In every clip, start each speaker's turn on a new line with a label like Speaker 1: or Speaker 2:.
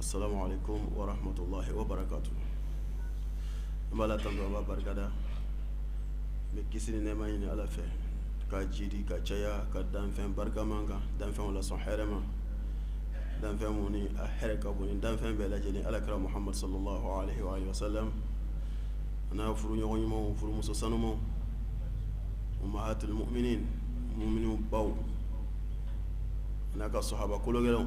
Speaker 1: Assalamu alaikum wa rahmatullahi wa barakatuh. Mbala tanto ba barkada. Me kisini ne mani ala fe. Ka jidi ka chaya ka danfen barka manga, danfen wala sahrama. Danfen muni a hereka buni danfen bela jeni ala kara Muhammad sallallahu alaihi wa sallam. Ana furu nyogo nyimo furu muso sanumo. Ummahatul mu'minin, mu'minun baw. Ana ka sahaba kulogelo.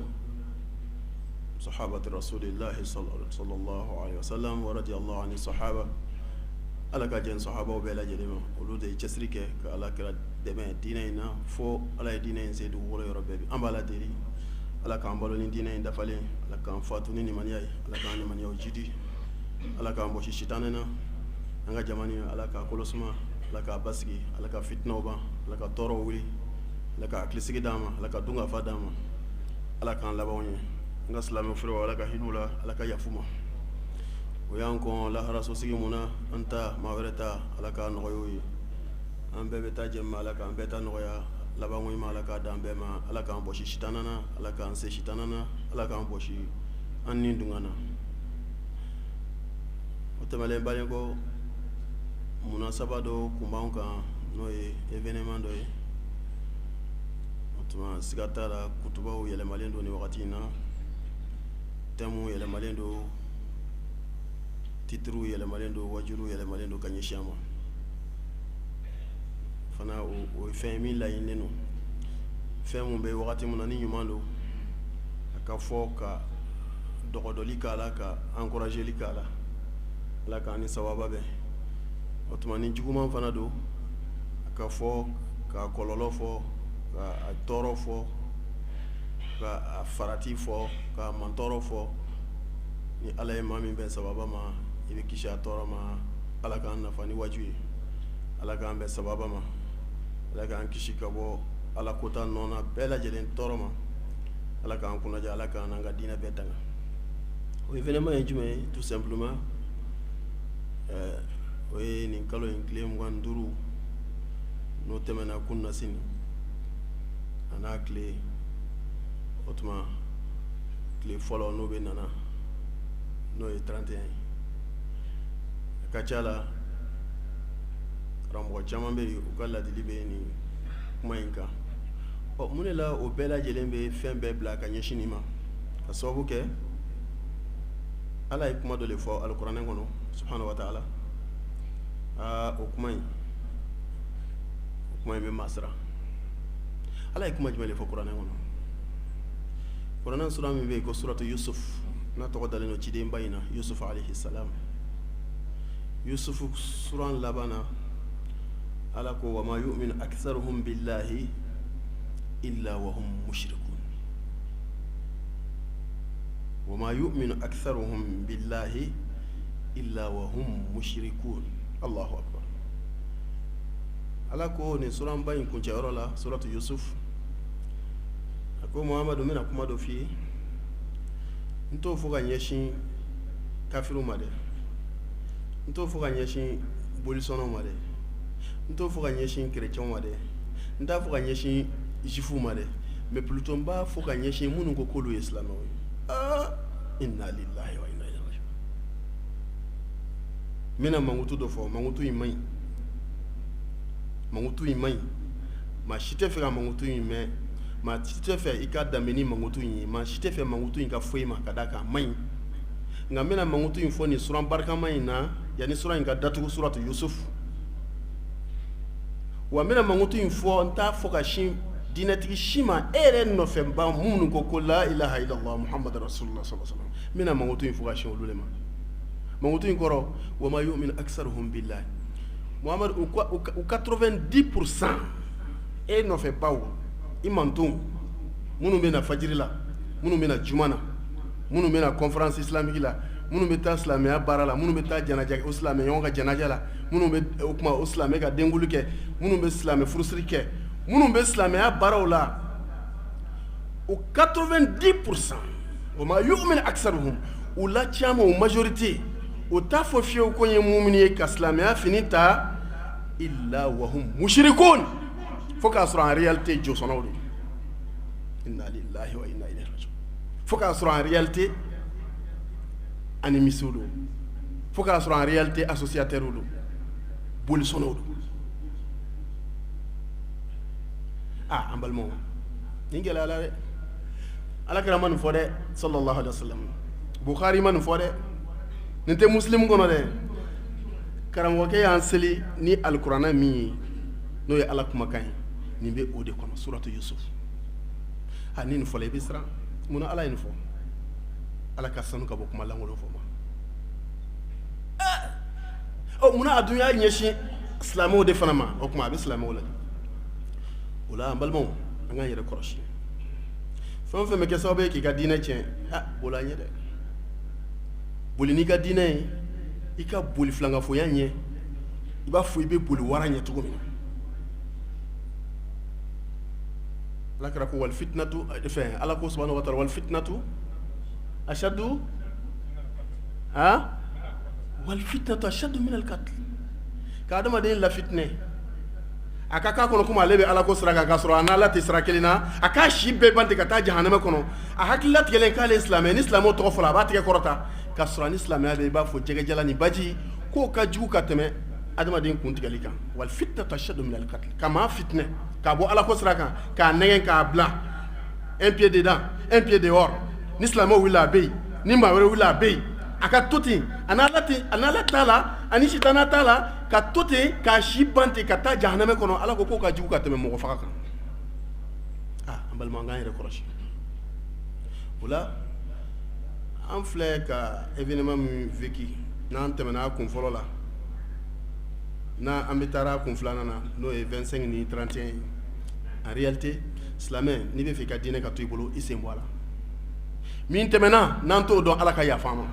Speaker 1: صحابة رسول الله صلى الله عليه وسلم ورضي الله عن الصحابة على كجن صحابة وبلا جريمة ولود يجسرك على كلا دماء ديننا فو على دينين سيد ولا يربي أم على ديري على كان بالون دينين دفالين على كان فاتوني نمانياي على كان نمانيا وجدي على كان بوشي شيطاننا أنغا جماني على كان كولوسما على كان باسكي على كان فتنة وبا على كان تورو ولي على كان كليسكي داما على كان دونغا فاداما على كان لابوني nga salame furo wala ka hinula ala ka yafuma o yanko la haraso sigi muna anta mawereta ala ka noyoyi ambe beta jemma ala ka ambeta noya labango ima ala ka dambe ma ala ka amboshi shitanana ala ka anse shitanana ala ka amboshi anni dungana o temale balen ko munasaba do kumbanka noye evenement do e otuma sigatala kutubawo yele malendo ni wakati na temu yele malendo titru yele malendo wajuru yele malendo kanyeshama fana o femi la yineno femu be wakati munani nyumando aka foka dogodoli kala ka encourager likala la ka ni sawaba be otumani juguma fana do aka fo ka kololo fo ka toro fo ka farati fo ka mantoro fo ni ala mami ben sababa ma ibe kisha toro ma ala ka nafani wajui ala ka ben sababa ma ala ka kishi kabo ala kota nona bela jelen toro ma ala ka kuna ja ala ka nanga dina betanga o événement enjume tout simplement o ni kalo en claim wanduru no temena kunna sin ana clé otuma clé follow no be nana no e 31 kachala rambo chamambe ukala dilibe ni kumainka o munela o bela jelembe fembe black anyeshinima kasobu ke ala ikuma do le fo alquran ngono subhanahu wa ta'ala o kumai be masra ala ikuma jmele fo quran ngono Qur'an sura min be ko suratu Yusuf na to daleno ci de mbayna Yusuf alayhi salam Yusuf suran labana ala ko wa ma yu'minu aktharuhum billahi illa wa hum mushrikun wa ma yu'minu aktharuhum billahi illa wa hum mushrikun Allahu akbar ala ko ni suran bayin kun jawrala suratu Yusuf ko Muhammadu mena kuma do fi nto fuga nyeshin kafiru made nto fuga nyeshin bolisono made nto fuga nyeshin chrétien made nta fuga nyeshin jifu made mais plutôt ba fuga nyeshin munu ko kolu islamo inna lillahi wa inna ilaihi raji'un mena mangutu do fo mangutu imai ma shite fera mangutu imai ma tite fe ika dameni mangutu yin ma shite fe mangutu yin ka foi ma kadaka mai ngamena mangutu yin fo ni suran barka mai na yani suran yin ka datu suratu Yusuf wa mena mangutu yin fo nta fo ka shin dinatiki shima ere no fe ba munu ko la ilaha illallah muhammadur rasulullah sallallahu alaihi wasallam mena mangutu yin fo ka shin olulema mangutu yin koro wa ma yu'minu aktharuhum billahi muhammad ou 90% e no fe bawo imantum munu bena fajiri la munu bena jumana munu bena conférence islamique la munu beta islamia barala munu beta janaja islamia yonga janaja la munu be okuma islamia ka dengulu ke munu be islamia furusri ke munu be islamia barawla o 90% o ma yu'min aktharuhum ou la chama o majorité o ta fo fiyo ko ye mu'mini ka islamia finita illa wa hum mushrikun faut qu'à soit en réalité Dieu son ordre inna lillahi wa inna ilayhi raji'un faut qu'à soit en réalité ani misiw don fo k'a sɔrɔ en réalité associataire don bolisɔnnaw don an balimaw nin gɛlɛyala dɛ alakira ma nin fɔ dɛ sallallahu alaihi wasallam Bukhari ma nin fɔ dɛ nin tɛ muslim kɔnɔ dɛ karamɔgɔkɛ y'an seli ni alikuranɛ min ye n'o ye ala kumakan ye nin bɛ o de kɔnɔ suratu Yusuf ni nin fɔla i bɛ siran munna ala ye nin fɔ ala ka sanu ka bɔ kuma lankolon fɔ ma munna a dun y'a ɲɛsin silamɛw de fana ma o kuma a bɛ silamɛw la o la an balimaw an k'an yɛrɛ kɔlɔsi fɛn o fɛn bɛ kɛ sababu ye k'i ka diinɛ tiɲɛ boli an ɲɛ dɛ boli n'i ka diinɛ ye i ka boli filankafoya ɲɛ i b'a fɔ i bɛ boli wara ɲɛ cogo min na ala kɛra ko wal fitnatu fɛn ala ko subhanahu wa ta'ala wal fitnatu ashaddu wal fitnatu ashaddu min al qatl ka adamaden la fitnɛ a ka k'a kɔnɔ komi ale bɛ ala ko sira kan k'a sɔrɔ a n'ala tɛ sira kelen na a k'a si bɛɛ ban ten ka taa jahanama kɔnɔ a hakili latigɛlen k'ale ye silamɛ ni silamɛw tɔgɔ fɔra a b'a tigɛ kɔrɔta ka sɔrɔ ni silamɛya bɛ i b'a fɔ jɛgɛjala ni baji k'o ka jugu ka tɛmɛ adamaden kuntigɛli kan wal fitnatu ashaddu min al qatl ka maa fitnɛ k'a bɔ ala ko sira kan k'a nɛgɛn k'a bila un pied dedans un pied dehors ni silamɛw wulila a bɛ yen ni maa wɛrɛ wulila a bɛ yen a ka to ten a n'ala t'a la ani sitana t'a la ka to ten k'a si ban ten ka taa jahanama kɔnɔ ala ko k'o ka jugu ka tɛmɛ mɔgɔ faga kan an balima an k'an yɛrɛ kɔlɔsi o la an filɛ ka événement min vécu n'an tɛmɛna a kun fɔlɔ la n'an bɛ taara kun filanan na n'o ye 25 ni 31 ye en réalité silamɛ n'i bɛ fɛ i ka diinɛ ka to i bolo i sen bɔ a la min tɛmɛna n'an t'o dɔn ala ka yafa an ma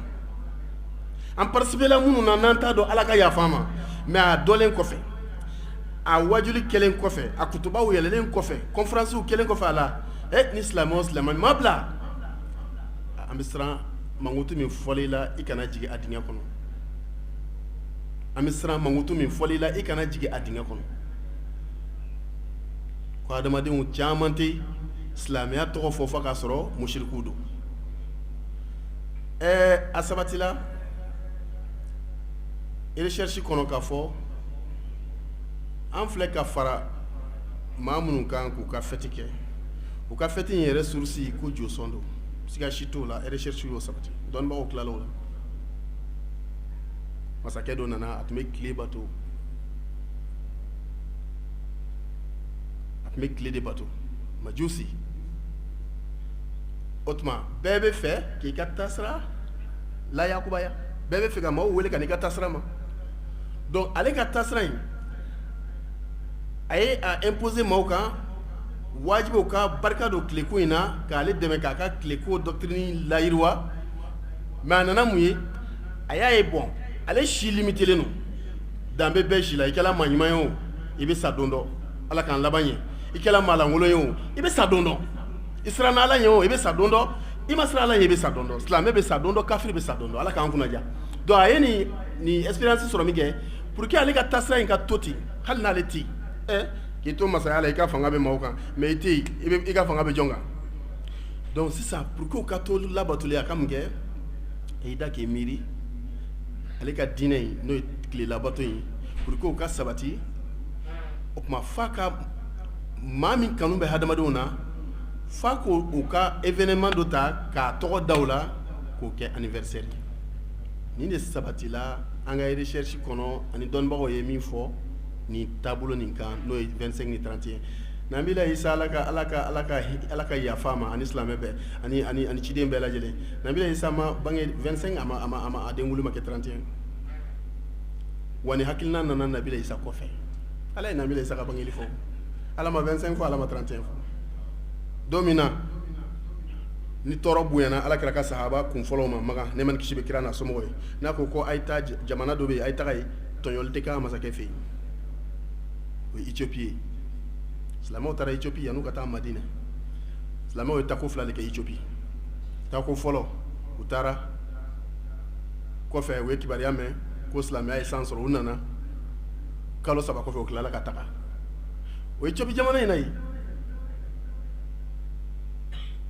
Speaker 1: an participé la minnu na n'an t'a dɔn ala ka yafa an ma mais a dɔlen kɔfɛ a wajuli kɛlen kɔfɛ a kutubaw yɛlɛlen kɔfɛ conférencew kɛlen kɔfɛ a la ni silamɛ o silamɛ ma bila an bɛ siran mankutu min fɔli la i kana jigin a dingɛ kɔnɔ an bɛ siran mankutu min fɔli la i kana jigin a dingɛ kɔnɔ ko adamadenw caman tɛ silamɛya tɔgɔ fɔ fo k'a sɔrɔ musiriku don a sabatila recherche kɔnɔ k'a fɔ an filɛ ka fara maa minnu kan k'u ka fɛti kɛ u ka fɛti in yɛrɛ source ko josɔn don siga si t'o la recherche y'o sabati dɔnnibagaw tilala o la masakɛ dɔ nana a tun bɛ tile bato a tun bɛ tile de bato majusi o tuma bɛɛ bɛ fɛ k'i ka tasira layakubaya bɛɛ bɛ fɛ ka maaw wele ka n'i ka tasira ma donc ale ka tasira in a ye a imposer maaw kan wajibiw ka barika don tileko in na k'ale dɛmɛ k'a ka tileko doctrine layiriwa mais a nana mun ye a y'a ye bɔn ale si limitelen don danbe bɛɛ si la i kɛla maa ɲuman ye o i bɛ sa don dɔ ala k'an laban ɲɛ i kɛla maa lankolon ye o i bɛ sa don dɔ i siranna ala ɲɛ o i bɛ sa don dɔ i ma siran ala ɲɛ i bɛ sa don dɔ silamɛ bɛ sa don dɔ kafiri bɛ sa don dɔ ala k'an kunnaja donc a ye nin expérience sɔrɔ min kɛ pour que ale ka tasira in ka to ten hali n'ale tɛ yen k'i to masaya la i ka fanga bɛ maaw kan mais i tɛ yen i ka fanga bɛ jɔn kan donc sisan pour que o ka to labatoli a ka mun kɛ a y'i da k'i miiri ale ka diinɛ in n'o ye tile labato in pour que o ka sabati o tuma f'a ka maa min kanu bɛ hadamadenw na f'a k'o ka événement dɔ ta k'a tɔgɔ da o la k'o kɛ anniversaire ye nin de sabatila an ka recherche kɔnɔ ani dɔnnibagaw ye min fɔ nin taabolo nin kan n'o ye 25 ni 31 n'an b'i la isa ala ka yafa ma ani silamɛ bɛɛ ani ciden bɛɛ lajɛlen n'an b'i la isa ma bange 25 a den wolo ma kɛ 31 wa ni hakilina nana nabila isa kɔfɛ ala ye nabila isa ka bangeli fɔ ala ma 25 fɔ ala ma 31 fɔ don min na ni tɔɔrɔ bonyana ala kɛra ka sahaba kun fɔlɔw ma maga ne ma ni kisi bɛ kira n'a somɔgɔw ye n'a ko a ye taa jamana dɔ bɛ yen a ye taga yen tɔɲɔli tɛ k'a masakɛ fɛ yen o ye Éthiopie ye silamɛw taara Éthiopie yan'u ka taa Madina silamɛw ye tako fila de kɛ Éthiopie tako fɔlɔ u taara kɔfɛ u ye kibaruya mɛn ko silamɛya ye san sɔrɔ u nana kalo 3 kɔfɛ u tilala ka taga o ye Éthiopie jamana in na yen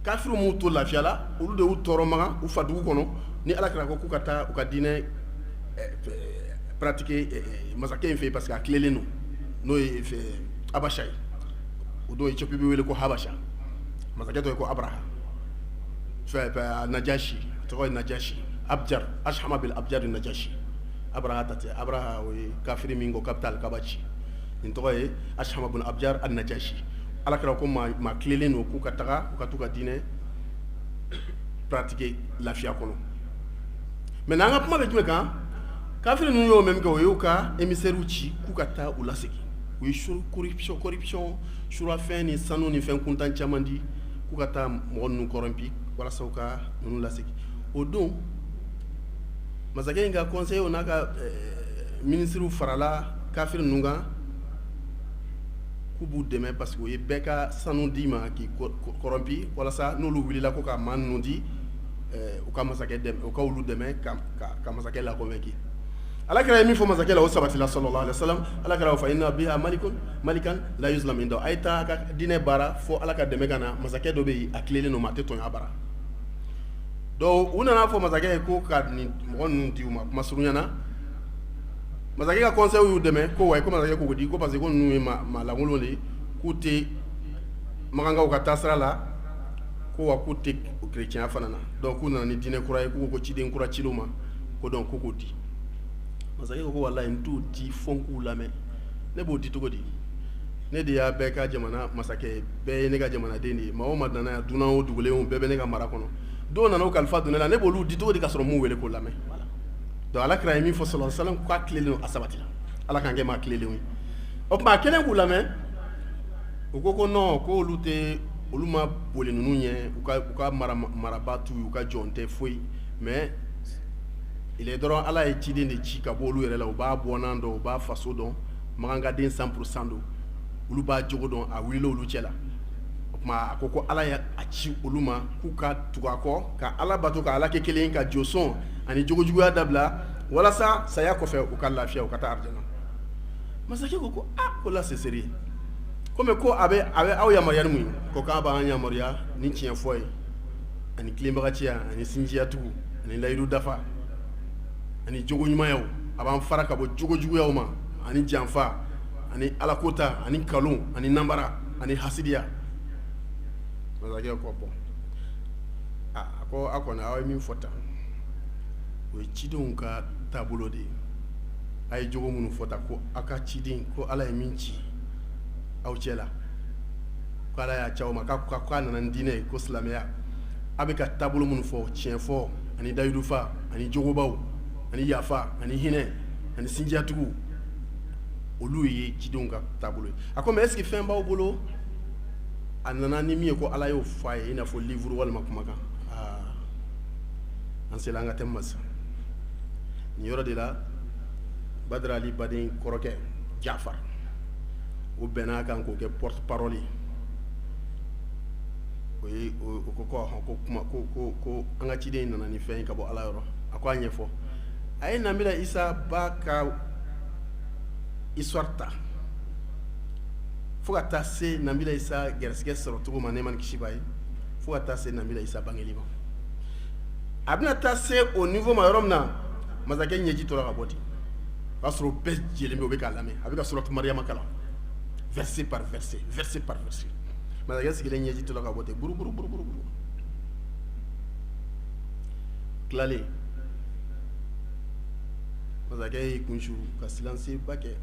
Speaker 1: kafiru m'u to lafiya la olu de y'u tɔɔrɔ maga u fa dugu kɔnɔ ni alakira ko k'u ka taa u ka diinɛ pratiquer masakɛ in fɛ yen parce que a tilelen don n'o ye Abasha ye o don Éthiopie bɛ wele ko Habasha masakɛ tɔgɔ ye ko Abraha Najashi tɔgɔ ye Najashi Abjar Ashama bil Abjar Najashi Abraha ta tɛ Abraha o ye kafiri min ko capital kaba ci nin tɔgɔ ye Ashama bil Abjar Najashi alakira ko maa tilelen don k'u ka taga u ka t'u ka diinɛ pratiquer lafiya kɔnɔ maintenant an ka kuma bɛ jumɛn kan kafiri ninnu y'o même kɛ o y'u ka émissaires ci k'u ka taa u lasegin u ye corruption surafɛn ni sanu ni fɛn kuntan caman di k'u ka taa mɔgɔ ninnu corrompi walasa u ka ninnu lasegin o don masakɛ in ka conseiller n'a ka ministres farala kafiri ninnu kan k'u b'u dɛmɛ parce que o ye bɛɛ ka sanu di ma k'i corrompi walasa n'olu wulila ko ka maa ninnu di u ka masakɛ dɛmɛ u ka olu dɛmɛ ka masakɛ la convaincre alakira ye min fɔ masakɛ la o sabatila sallallahu alaihi wasallam alakira fa inna biha malikan la yuzlam inda ay ta ka diinɛ baara fo ala ka dɛmɛ ka na masakɛ dɔ bɛ yen a tilelen don ma a tɛ tɔɲɔ a bara donc u nana fɔ masakɛ ye ko ka nin mɔgɔ ninnu di u ma kuma surunyana masakɛ ka conseil y'u dɛmɛ ko wayi ko masakɛ ko di ko parce que ko ninnu ye maa lankolon de k'u tɛ magankaw ka taasira la ko wa k'u tɛ chrétien fana na donc k'u nana ni diinɛ kura ye k'u ko ciden kura cilen ma ko donc ko k'o di masakɛ ko wallahi n t'o di fo n k'u lamɛn ne b'o di cogo di ne de y'a bɛɛ ka jamana masakɛ bɛɛ ye ne ka jamanaden de ye maa o maa nana yan dunan o dugulen o bɛɛ bɛ ne ka mara kɔnɔ dɔw nana o kalifa don ne la ne b'olu di cogo di ka sɔrɔ mun wele k'o lamɛn donc alakira ye min fɔ sallallahu alaihi wasallam k'a tilelen don a sabatila ala k'an kɛ maa tilelenw ye o tuma a kɛlen k'u lamɛn u ko non ko olu ma boli ninnu ɲɛ u ka maraba t'u ye u ka jɔn tɛ foyi mais il est dɔrɔn ala ye ciden de ci ka bɔ olu yɛrɛ la u b'a bɔnan dɔn u b'a faso dɔn magankaden 100% don olu b'a jogo dɔn a wulila olu cɛ la o tuma a ko ala y'a ci olu ma k'u ka tugu a kɔ ka ala bato ka ala kɛ kelen ka jɔsɔn ani jogojuguya dabila walasa saya kɔfɛ u ka lafiya u ka taa arijana masakɛ ko ko la c'est sérieux comme ko a bɛ aw yamaruya ni mun ye ko k'a b'an yamaruya ni tiɲɛ fɔ ye ani tilenbagaciya ani sinjiyatugu ani layidu dafa ani jogo ɲumanyaw a b'an fara ka bɔ jogo juguyaw ma ani janfa ani alakota ani kalon ani nanbara ani hasidiya masakɛ ko bon a ko a kɔni aw ye min fɔ tan o ye cidenw ka taabolo de ye a ye jogo minnu fɔ tan ko aw ka ciden ko ala ye min ci aw cɛ la ko ala y'a ci aw ma k'a nana ni diinɛ ye ko silamɛya a bɛ ka taabolo minnu fɔ tiɲɛ fɔ ani dayidufa ani jogobaw ani yafa ani hinɛ ani sinjiyatugu olu ye cidenw ka taabolo ye a ko mais est-ce que fɛn b'aw bolo a nana ni min ye ko ala y'o fɔ a ye i n'a fɔ livre walima kumakan an sela an ka thème ma sisan nin yɔrɔ de la Badara Ali baden kɔrɔkɛ Jafar o bɛnna kan k'o kɛ porte parole ye o ye ko an ka ciden nana ni fɛn ka bɔ ala yɔrɔ a ko a ɲɛfɔ a ye Nabila Isa ba ka histoire ta fo ka taa se Nabila Isa gɛrɛsigɛ sɔrɔ cogo ma nɛɛma ni kisi b'a ye fo ka taa se Nabila Isa bangeli ma a bɛna taa se o niveau ma yɔrɔ min na masakɛ ɲɛji tora ka bɔ ten o y'a sɔrɔ o bɛɛ jɛlen bɛ o bɛ k'a lamɛn a bɛ ka suratu Mariyama kalan verset par verset masakɛ sigilen ɲɛji tora ka bɔ ten buru tilalen masakɛ y'i kunsu ka silence ba kɛ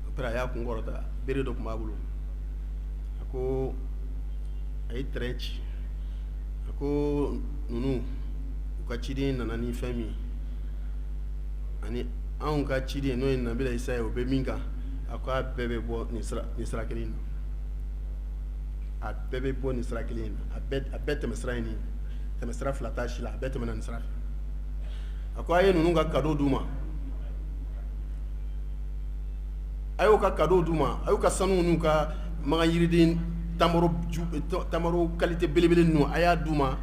Speaker 1: après a y'a kun kɔrɔta bere dɔ tun b'a bolo a ko a ye terrain ci a ko ninnu u ka ciden nana ni fɛn min ani anw ka ciden n'o ye Nabila Isa ye o bɛ min kan a ko a bɛɛ bɛ bɔ nin sira kelen na a bɛɛ bɛ bɔ nin sira kelen na a bɛɛ tɛmɛ sira in tɛmɛ sira fila t'a si la a bɛɛ tɛmɛna nin sira fɛ a ko a ye ninnu ka cadeau d'u ma a y'o ka cadeau d'u ma a y'u ka sanu n'u ka magan yiriden tamaro qualité belebele ninnu a y'a d'u ma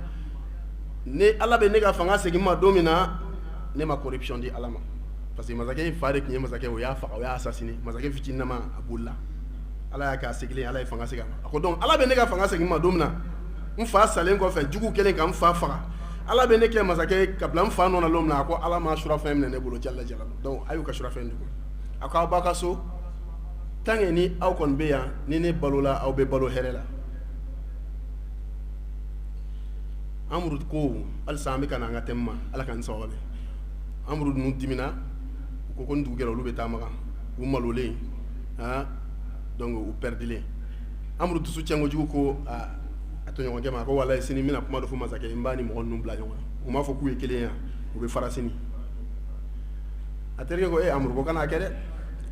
Speaker 1: ne ala bɛ ne ka fanga segin ma don min na ne ma corruption di ala ma parce que masakɛ in fa de tun ye masakɛ o y'a faga o y'a assassiné masakɛ fitininama a bolila ala y'a k'a segilen ala ye fanga segin a ma a ko donc ala bɛ ne ka fanga segin ma don min na n fa salen kɔfɛ jugu kelen ka n fa faga ala bɛ ne kɛ masakɛ ka bila n fa nɔ na don min na a ko ala ma surafɛn minɛ ne bolo jala jala donc a y'u ka surafɛn dun a ko aw b'a ka so tant que ni aw kɔni bɛ yan ni ne balola aw bɛ balo hɛrɛ la Amru ko halisa an bɛ ka na an ka thème ma ala k'an sabali Amru ninnu dimina u ko ko ni dugu jɛra olu bɛ taa makan u malolen donc u perdilen Amru dusu cɛn kojugu ko a to ɲɔgɔn cɛ ma ko walayi sini n bɛna kuma dɔ fɔ masakɛ n b'a ni mɔgɔ ninnu bila ɲɔgɔn na u m'a fɔ k'u ye kelen yan u bɛ fara sini a terikɛ ko Amru ko kana kɛ dɛ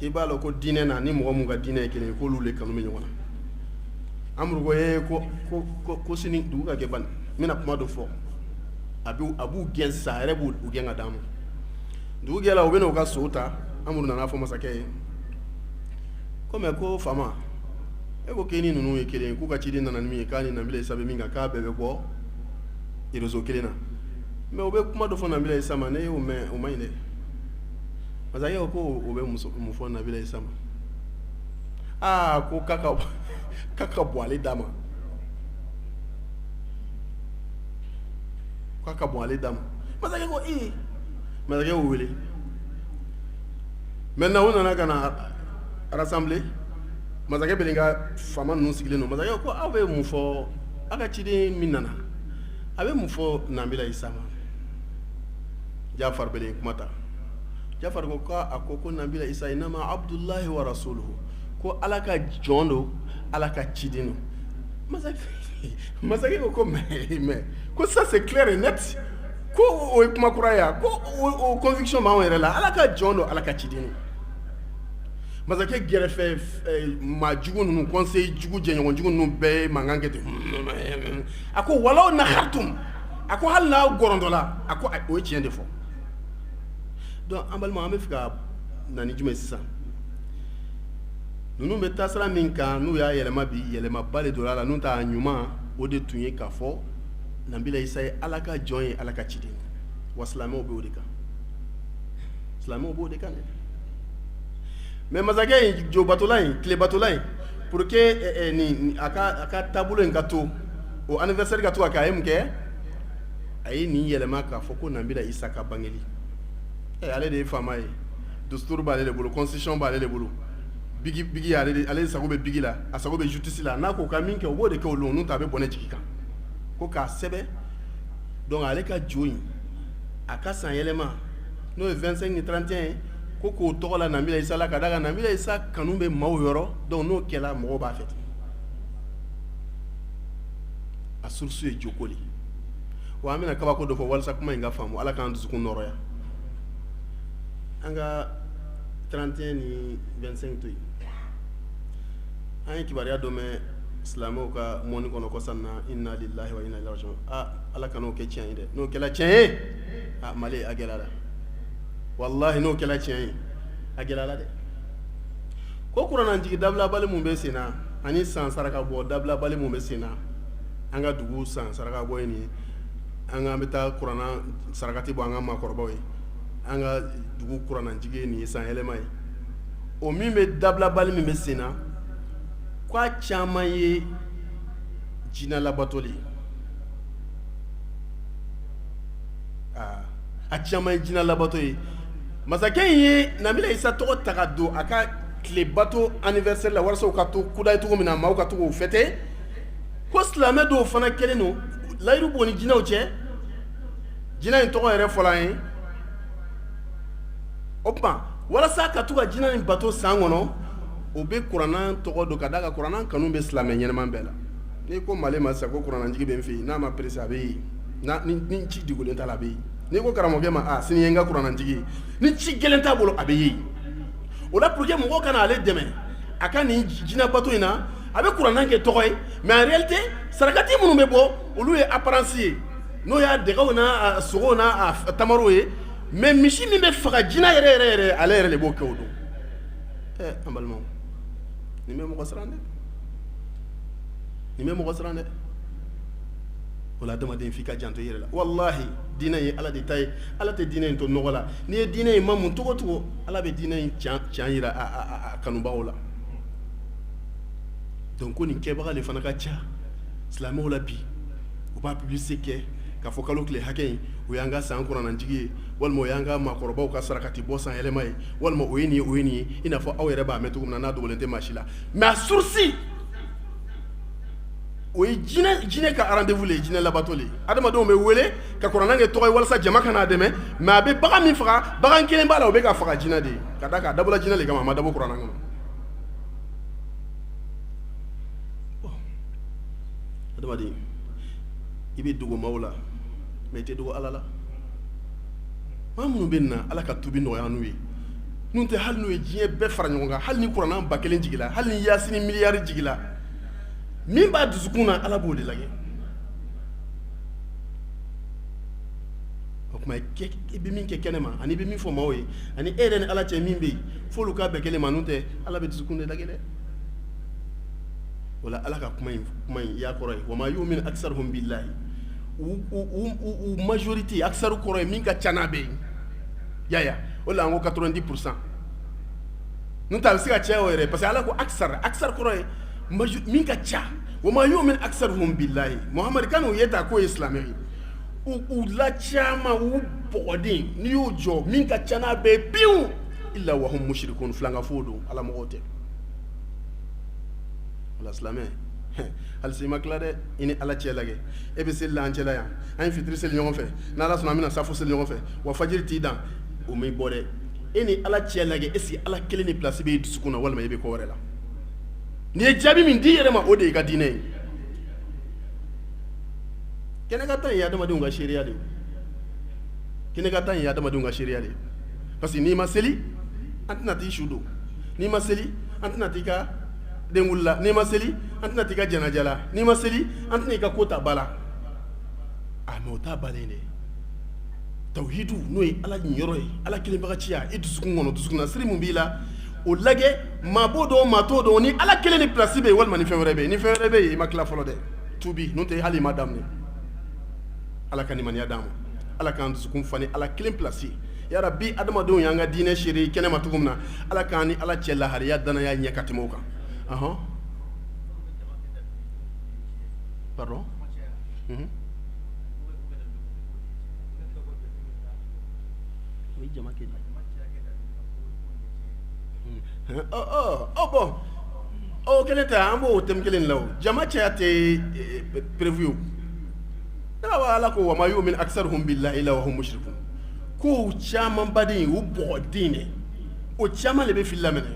Speaker 1: i b'a lɔn ko diinɛ na ni mɔgɔ mun ka diinɛ ye kelen ye k'olu le kanu bɛ ɲɔgɔn na Amru ko ko sini dugu ka kɛ bani n bɛna kuma dɔ fɔ a b'u gɛn sisan a yɛrɛ b'u gɛn ka d'a ma dugu jɛra u bɛna u ka sow ta Amru nana fɔ masakɛ ye ko mais ko faama e ko k'e ni ninnu ye kelen ye k'u ka ciden nana ni min ye k'a ni Nabila Isa bɛ min kan k'a bɛɛ bɛ bɔ réseau kelen na mais u bɛ kuma dɔ fɔ Nabila Isa ma ne y'o mɛn o ma ɲi dɛ masakɛ ko o bɛ mun fɔ Nabila Isa ma ko k'a ka bɔ ale d'a ma k'a ka bɔ ale d'a ma masakɛ ko masakɛ y'o wele maintenant u nana ka na rassembler masakɛ bɛ nin ka faama ninnu sigilen don masakɛ ko aw bɛ mun fɔ aw ka ciden min nana a bɛ mun fɔ Nabila Isa ma Jafar bɛ nin kuma ta Jafar ko ko Nabila Isa inama Abdullahi wa rasuluhu ko ala ka jɔn don ala ka ciden don masakɛ ko mais ko ça c'est clair et net ko o ye kuma kura ye ko o conviction b'anw yɛrɛ la ala ka jɔn don ala ka ciden don masakɛ gɛrɛfɛ maa jugu ninnu conseil jugu jɛɲɔgɔn jugu ninnu bɛɛ ye mankan kɛ ten a ko walaw nahartum a ko hali n'aw gɔrɔntɔla a ko o ye tiɲɛ de fɔ donc an balima an bɛ fɛ ka na ni jumɛn sisan ninnu bɛ taasira min kan n'u y'a yɛlɛma bi yɛlɛmaba de don a la n'u t'a ɲuman o de tun ye k'a fɔ Nabila Isa ye ala ka jɔn ye ala ka ciden wa silamɛw bɛ o de kan silamɛw b'o de kan dɛ mais masakɛ in jobatola in tilebatola in pour que ni a ka taabolo in ka to o anniversaire ka to a kɛ a ye mun kɛ a ye nin yɛlɛma k'a fɔ ko Nabila Isa ka bangeli ale de ye faama ye dustur b'ale de bolo constitution b'ale de bolo bigi ale sago bɛ bigi la a sago bɛ justice la n'a ko ka min kɛ o b'o de kɛ o don n'o tɛ a bɛ bɔ ne jigi kan ko k'a sɛbɛn donc ale ka jo in a ka san yɛlɛma n'o ye 25 ni 31 ye ko k'o tɔgɔ la Nabila Isa la ka d'a kan Nabila Isa kanu bɛ maaw yɔrɔ donc n'o kɛla mɔgɔw b'a fɛ a source ye joko de wa an bɛna kabako dɔ fɔ walasa kuma in ka faamu ala k'an dusukun nɔrɔya an ka 31 ni 25 to yen an ye kibaruya dɔ mɛn silamɛw ka mɔni kɔnɔ kɔsan na inna lillahi wa inna ilaihi rajiun ala kan'o kɛ tiɲɛ ye dɛ n'o kɛla tiɲɛ ye Mali a gɛlɛyara wallahi n'o kɛla tiɲɛ ye a gɛlɛyara dɛ ko kurananjigi dabilabali mun bɛ sen na ani san saraka bɔ dabilabali mun bɛ sen na an ka dugu san saraka bɔ ye nin ye an ka bɛ taa kuranna sarakati bɔ an ka maakɔrɔbaw ye an ka dugu kurananjigi ye nin ye san yɛlɛma ye o min bɛ dabilabali min bɛ sen na k'a caman ye jinɛ labatoli a caman ye jinɛ labato ye masakɛ in ye Nabila Isa tɔgɔ ta ka don a ka tile bato anniversaire la walasa u ka to kuda ye cogo min na maaw ka to k'o fêter ko silamɛ dɔw fana kɛlen don layiru b'o ni jinɛw cɛ jinɛ in tɔgɔ yɛrɛ fɔla an ye o tuma walasa ka to ka jinɛ in bato san kɔnɔ o bɛ kuranna tɔgɔ don ka d'a kan kuranna kanu bɛ silamɛ ɲɛnɛman bɛɛ la n'i ko Mali ma sisan ko kurananjigi bɛ n fɛ yen n'a ma presse a bɛ yen ni ci digolen t'a la a bɛ yen n'i ko karamɔgɔkɛ ma sini ye n ka kurananjigi ye ni ci gɛlɛn t'a bolo a bɛ yen o la pour que mɔgɔw kana ale dɛmɛ a ka nin jinɛ bato in na a bɛ kuranna kɛ tɔgɔ ye mais en réalité sarakati minnu bɛ bɔ olu ye apparence ye n'o y'a dɛgɛw n'a sogow n'a tamarow ye mais misi min bɛ faga jinɛ yɛrɛ ale yɛrɛ de b'o kɛ o don an balimaw nin bɛ mɔgɔ siran dɛ o la adamaden f'i ka janto i yɛrɛ la wallahi diinɛ ye ala de ta ye ala tɛ diinɛ in to nɔgɔ la n'i ye diinɛ in ma mun cogo cogo ala bɛ diinɛ in tiɲɛ jira a kanubagaw la donc ko nin kɛbaga de fana ka ca silamɛw la bi u b'a publicité kɛ k'a fɔ kalo tile hakɛ in o y'an ka san kɔnɔnantigi ye walima o y'an ka maakɔrɔbaw ka sarakati bɔ san yɛlɛma ye walima o ye nin ye o ye nin ye i n'a fɔ aw yɛrɛ b'a mɛn cogo min na n'a dogolen tɛ maa si la mais a source o ye jinɛ ka rendez-vous le ye jinɛ labato le ye adamadenw bɛ wele ka kuranɛ kɛ tɔgɔ ye walasa jama kana a dɛmɛ mais a bɛ bagan min faga bagan kelen b'a la o bɛ ka faga jinɛ de ye ka da k'a dabɔla jinɛ le kama a ma dabɔ kuranɛ kɔnɔ adamaden i bɛ dogo maaw la mais i tɛ dogo ala la maa minnu bɛ na ala ka tubi nɔgɔya n'u ye n'u tɛ hali n'u ye diɲɛ bɛɛ fara ɲɔgɔn kan hali ni kuranɛ 1000 jigila hali ni yasini miliyari jigila min b'a dusukun na ala b'o de lajɛ o tuma i bɛ min kɛ kɛnɛ ma ani i bɛ min fɔ maaw ye ani e yɛrɛ ni ala cɛ min bɛ yen f'olu k'a bɛɛ kelen ma n'u tɛ ala bɛ dusukun de lajɛ dɛ wala ala ka kuma in y'a kɔrɔ ye wa ma yu'minu aksaruhum billahi u majorité aksaru kɔrɔ ye min ka ca n'a bɛɛ ye yaya o la an ko 90% n'u tɛ a bɛ se ka caya o yɛrɛ parce que ala ko aksar kɔrɔ ye min ka ca wa ma yu'minu aksaruhum billahi Muhamadu kan'o ye ta k'o ye silamɛ ye u la caman u bɔgɔden n'i y'o jɔ min ka ca n'a bɛɛ ye pewu illa wa hum mushrikun filankafo don ala mɔgɔw tɛ wala silamɛ hali si ma tila dɛ i ni ala cɛ lajɛ e bɛ seli la an cɛla yan an ye fitiri seli ɲɔgɔn fɛ n'ala sɔnna an bɛna safo seli ɲɔgɔn fɛ wa fajiri t'i dan o m'i bɔ dɛ e ni ala cɛ lajɛ est ce que ala kelen ni place bɛ dusukun na walima i bɛ kɔ wɛrɛ la n'i ye jaabi min di yɛrɛ ma o de y'i ka diinɛ ye kɛnɛkata in ye adamadenw ka seereya de ye kɛnɛkata in ye adamadenw ka seereya de ye parce que n'i ma seli an tɛna t'i su don n'i ma seli an tɛna t'i ka den wulila n'i ma seli an tɛna t'i ka jɛnajɛ la n'i ma seli an tɛna i ka ko ta ba la mais o t'a balen dɛ tawhidu n'o ye ala ɲiyɔrɔ ye ala kelenbagaciya i dusukun kɔnɔ dusukunnasiri mun b'i la o lajɛ maa b'o dɔn maa t'o dɔn ni ala kelen ni place bɛ yen walima ni fɛn wɛrɛ bɛ yen ni fɛn wɛrɛ bɛ yen i ma tila fɔlɔ dɛ tuubi n'o tɛ hali i ma daminɛ ala ka nimaniya d'an ma ala k'an dusukun fa ni ala kelen place yara bi adamadenw y'an ka diinɛ seere kɛnɛ ma cogo min na ala k'an ni ala cɛ lahariya danaya ɲɛ ka tɛmɛ o kan pardon bon o kelen tɛ an b'o thème kelen la o jama cɛya tɛ prévu o ala ko wa ma yu'minu aksaruhum billahi illa wa hum mushrikun ko caman baden o bɔgɔden dɛ o caman de bɛ fili laminɛ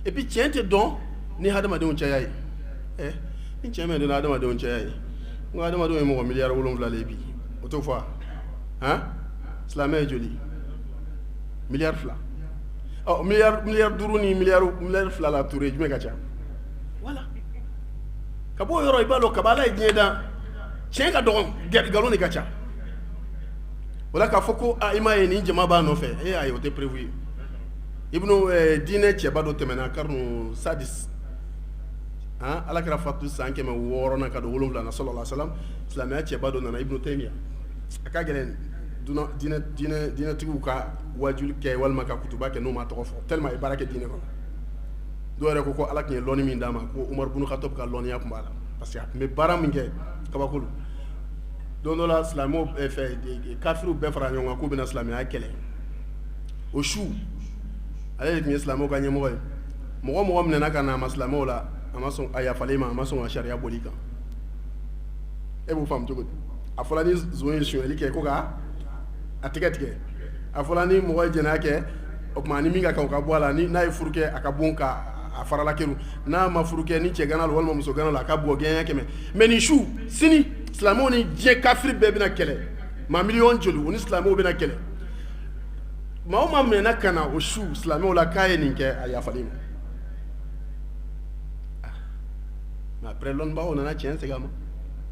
Speaker 1: et puis tiɲɛ tɛ dɔn ni hadamadenw caya ye ni tiɲɛ mɛ dɔn hadamadenw caya ye n ko hadamadenw ye mɔgɔ miliyari 7 le bi o t'o fɔ silamɛ ye joli miliyari 2 miliyari 5 ni miliyari 2 la ture jumɛn ka ca wala ka bɔ o yɔrɔ i b'a dɔn kaba ala ye diɲɛ dan tiɲɛ ka dɔgɔn nkalon de ka ca wala k'a fɔ ko i m'a ye nin jama b'a nɔfɛ ayi o tɛ prévu ye ibnu diinɛ cɛba dɔ tɛmɛna karnu sadis ala kɛra fatu san 600 na ka don 7 na sallallahu alaihi wasallam silamɛya cɛba dɔ nana ibnu taymiya a ka gɛlɛn diinɛtigiw ka wajuli kɛ walima ka kutuba kɛ n'o ma tɔgɔ fɔ tellement a ye baara kɛ diinɛ kɔnɔ dɔw yɛrɛ ko ala tun ye lɔnni min d'a ma ko umar bunu khattab ka lɔnniya tun b'a la parce que a tun bɛ baara min kɛ kabakolo don dɔ la silamɛw kafiriw bɛɛ fara ɲɔgɔn kan k'u bɛna silamɛya kɛlɛ o su ale de tun ye silamɛw ka ɲɛmɔgɔ ye mɔgɔ minɛna ka na a ma silamɛw la a ma sɔn a yafalen ma a ma sɔn ka sariya boli kan e b'o faamu cogo di a fɔra ni zon ye sonyɛli kɛ ko ka a tigɛ tigɛ a fɔra ni mɔgɔ ye jɛnɛya kɛ o tuma ni min ka kan o ka bɔ a la n'a ye furu kɛ a ka bon ka a farala kɛru n'a ma furu kɛ ni cɛ gana la walima muso gana la a ka bɔ gɛnya 100 mais nin su sini silamɛw ni diɲɛ kafiri bɛɛ bɛna kɛlɛ maa miliyɔn joli o ni silamɛw bɛna kɛlɛ maa o maa minɛna ka na o su silamɛw la k'a ye nin kɛ a yafalen ma mais après lɔnnibagaw nana tiɲɛ segin a ma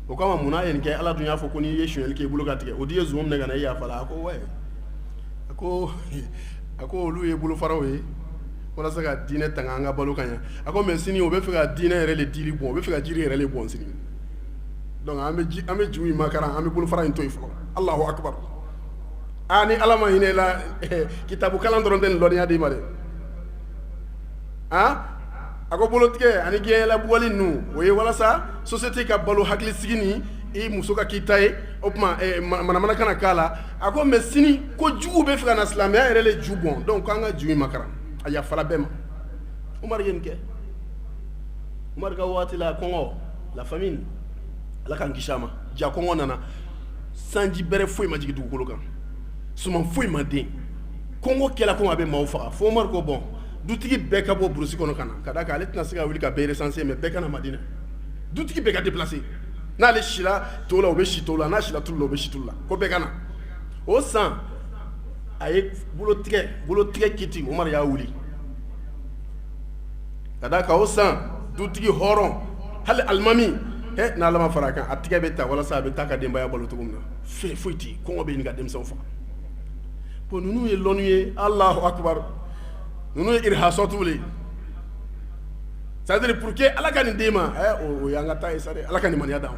Speaker 1: o kama mun na ye nin kɛ ala dun y'a fɔ ko n'i ye sonyɛli kɛ i bolo ka tigɛ o di ye zon minɛ ka na e yafa la a ko wɛ a ko olu ye bolofaraw ye walasa ka diinɛ tanga an ka balo ka ɲɛ a ko mais sini o bɛ fɛ ka diinɛ yɛrɛ le dili bɔn o bɛ fɛ ka jiri yɛrɛ le bɔn sini donc an bɛ ju in makaran an bɛ bolofara in to yen fɔlɔ Allahu akbar ni ala ma hinɛ la kitabu kalan dɔrɔn tɛ nin lɔnniya d'i ma dɛ a ko bolotigɛ ani gɛnyɛla bɔli ninnu o ye walasa société ka balo hakilisigi ni i muso ka k'i ta ye o tuma manamana kana k'a la a ko mais sini ko jugu bɛ fɛ ka na silamɛya yɛrɛ le ju bɔn donc k'an ka ju in makaran a yafara bɛɛ ma Umar ye nin kɛ Umar ka waati la kɔngɔ la famine ala k'an kisi a ma ja kɔngɔ nana sanji bɛrɛ foyi ma jigin dugukolo kan suman foyi ma den kɔngɔ kɛla kɔngɔ a bɛ maaw faga fo Umar ko bon dutigi bɛɛ ka bɔ burusi kɔnɔ ka na ka d'a kan ale tɛna se ka wuli ka bɛɛ recenser mais bɛɛ ka na Madina dutigi bɛɛ ka déplacer n'ale sila to la o bɛ si to la n'a sila tulu la o bɛ si tulu la ko bɛɛ ka na o san a ye bolotigɛ kiti Umar y'a wuli ka d'a kan o san dutigi hɔrɔn hali alimami n'Ala ma fara a kan a tigɛ bɛ ta walasa a bɛ taa ka denbaya balo cogo min na foyi tɛ kɔngɔ bɛ ɲini ka denmisɛnw faga bon ninnu ye lɔnni ye Allahu Akbar ninnu ye irhasɔtuw le c'est-à-dire pour que ala ka nin d'e ma o y'an ka taa ye sa dɛ ala ka nin maniya d'an